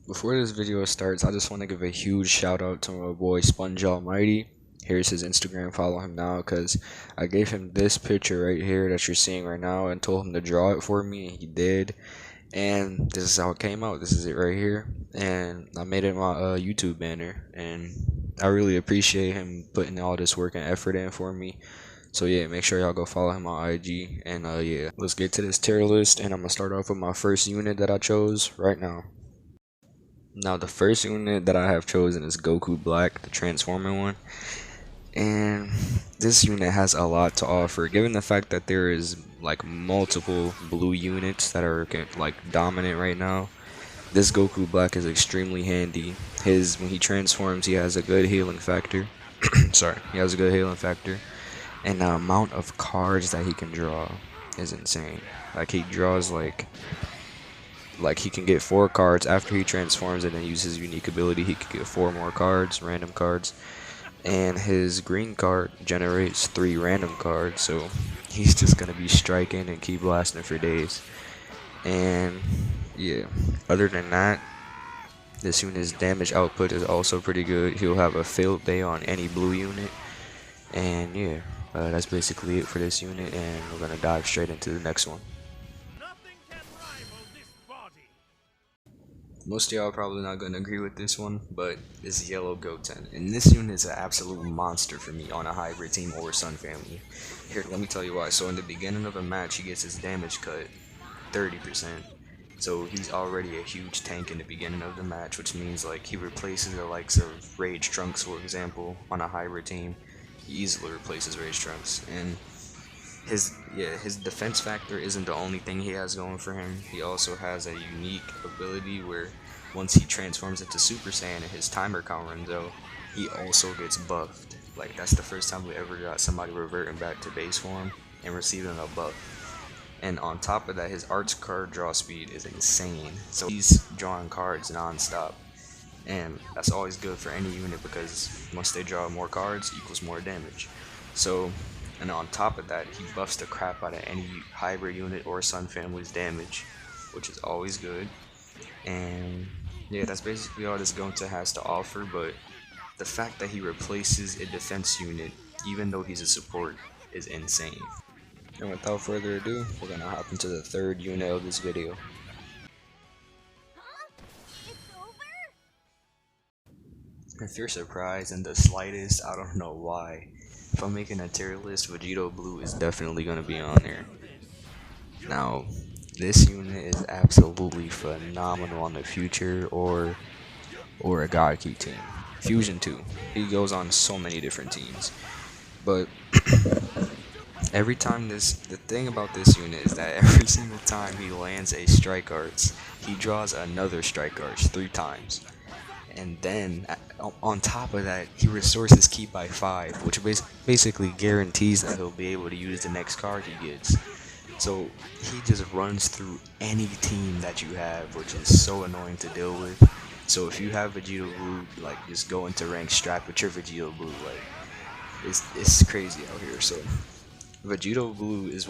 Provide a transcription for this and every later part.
Before this video starts, I just want to give a huge shout out to my boy Sponge Almighty. Here's his Instagram, follow him now, because I gave him this picture right here that you're seeing right now and told him to draw it for me, and he did. And this is how it came out. This is it right here. And I made it my YouTube banner, and I really appreciate him putting all this work and effort in for me. So yeah, make sure y'all go follow him on IG. And yeah, let's get to this tier list, and I'm gonna start off with my first unit that I chose right now. Now the first unit that I have chosen is Goku Black, the transforming one. And this unit has a lot to offer, given the fact that there is like multiple blue units that are like dominant right now. This Goku Black is extremely handy. When he transforms, he has a good healing factor. Sorry, he has a good healing factor, and the amount of cards that he can draw is insane. Like he draws like he can get 4 cards after he transforms and then use his unique ability. He could get 4 more cards, random cards, and his green card generates 3 random cards, so he's just gonna be striking and keep blasting for days. And yeah, other than that, this unit's damage output is also pretty good. He'll have a field day on any blue unit. And yeah, that's basically it for this unit, and we're gonna dive straight into the next one. Most of y'all are probably not going to agree with this one, but it's Yellow Goten. And this unit is an absolute monster for me on a hybrid team or Sun family. Here, let me tell you why. So in the beginning of a match, he gets his damage cut 30%. So he's already a huge tank in the beginning of the match, which means like he replaces the likes of Rage Trunks, for example, on a hybrid team. He easily replaces Rage Trunks. And his defense factor isn't the only thing he has going for him. He also has a unique ability where once he transforms into Super Saiyan and his timer count runs out, he also gets buffed. Like that's the first time we ever got somebody reverting back to base form and receiving a buff. And on top of that, his arts card draw speed is insane. So he's drawing cards non-stop. And that's always good for any unit because once they draw more cards equals more damage. So, and on top of that, he buffs the crap out of any hybrid unit or Sun family's damage, which is always good. And yeah, that's basically all this Goten has to offer, but the fact that he replaces a defense unit, even though he's a support, is insane. And without further ado, we're gonna hop into the third unit of this video. If you're surprised in the slightest, I don't know why. If I'm making a tier list, Vegeta Blue is definitely going to be on there. Now, this unit is absolutely phenomenal on the future or a God Key team. Fusion 2. He goes on so many different teams. But every time the thing about this unit is that every single time he lands a Strike Arts, he draws another Strike Arts 3 times. And then on top of that, he restores his ki by 5, which basically guarantees that he'll be able to use the next card he gets. So he just runs through any team that you have, which is so annoying to deal with. So if you have Vegeta Blue, like just go into rank strap with your Vegeta Blue, like it's crazy out here. So Vegeta Blue is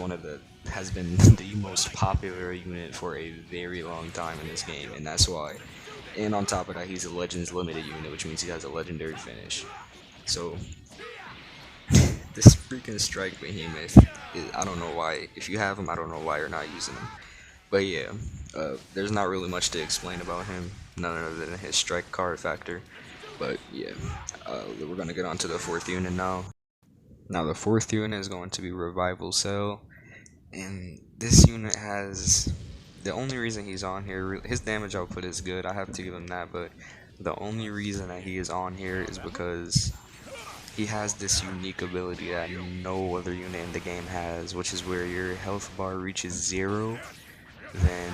has been the most popular unit for a very long time in this game, and that's why. And on top of that, he's a Legends limited unit, which means he has a legendary finish. So this freaking Strike Behemoth, I don't know why. If you have him, I don't know why you're not using him. But yeah, there's not really much to explain about him, none other than his strike card factor. But yeah, we're gonna get on to the fourth unit now. Now the fourth unit is going to be Revival Cell, and this unit has. The only reason he's on here, his damage output is good, I have to give him that, but the only reason that he is on here is because he has this unique ability that no other unit in the game has, which is where your health bar reaches 0, then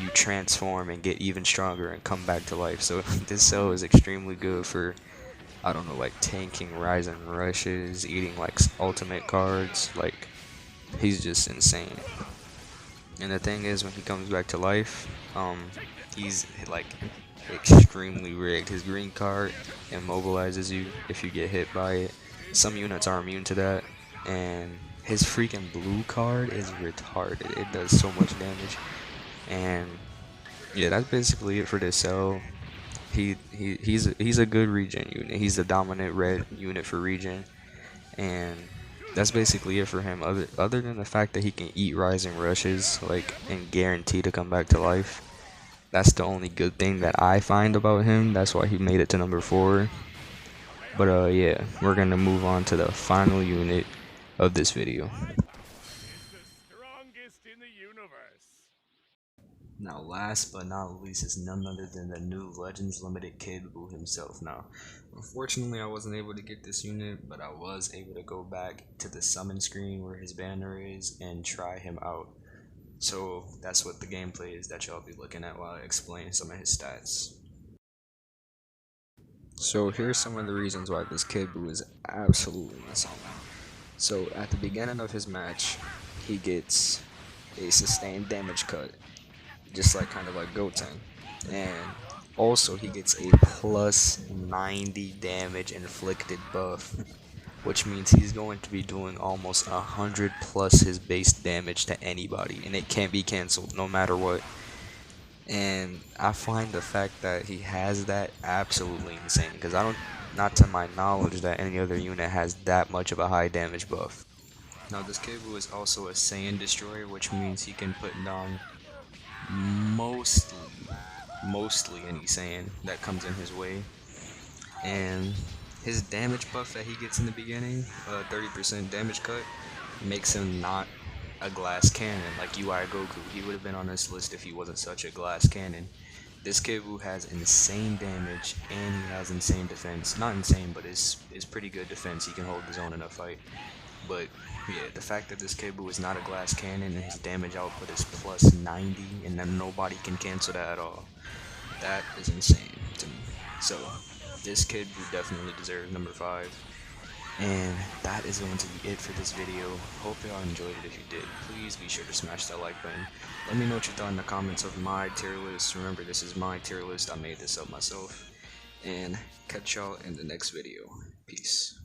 you transform and get even stronger and come back to life. So this cell is extremely good for, I don't know, like tanking Rising Rushes, eating like ultimate cards, like he's just insane. And the thing is, when he comes back to life, he's like extremely rigged. His green card immobilizes you if you get hit by it. Some units are immune to that, and his freaking blue card is retarded. It does so much damage. And yeah, that's basically it for this cell. he's a good regen unit. He's the dominant red unit for regen, and that's basically it for him. Other than the fact that he can eat rising rushes, like, and guarantee to come back to life. That's the only good thing that I find about him. That's why he made it to number 4. But yeah, we're gonna move on to the final unit of this video. Now, last but not least is none other than the new Legends Limited Kid Buu himself. Now, unfortunately, I wasn't able to get this unit, but I was able to go back to the summon screen where his banner is and try him out. So that's what the gameplay is that y'all be looking at while I explain some of his stats. So here's some of the reasons why this Kid Buu is absolutely insane. So at the beginning of his match, he gets a sustained damage cut, just like kind of like Goten, and also he gets a plus 90 damage inflicted buff, which means he's going to be doing almost 100 plus his base damage to anybody, and it can't be cancelled no matter what. And I find the fact that he has that absolutely insane, because not to my knowledge that any other unit has that much of a high damage buff. Now this Kid Buu is also a Saiyan Destroyer, which means he can put down mostly any Saiyan that comes in his way. And his damage buff that he gets in the beginning, 30% damage cut, makes him not a glass cannon like UI Goku. He would have been on this list if he wasn't such a glass cannon. This Kid Buu has insane damage and he has insane defense. Not insane, but it's pretty good defense. He can hold his own in a fight. But yeah, the fact that this Kid Buu is not a glass cannon and his damage output is plus 90 and then nobody can cancel that at all, that is insane to me. So this Kid Buu definitely deserves number 5. And that is going to be it for this video. Hope y'all enjoyed it. If you did, please be sure to smash that like button. Let me know what you thought in the comments of my tier list. Remember, this is my tier list. I made this up myself. And catch y'all in the next video. Peace.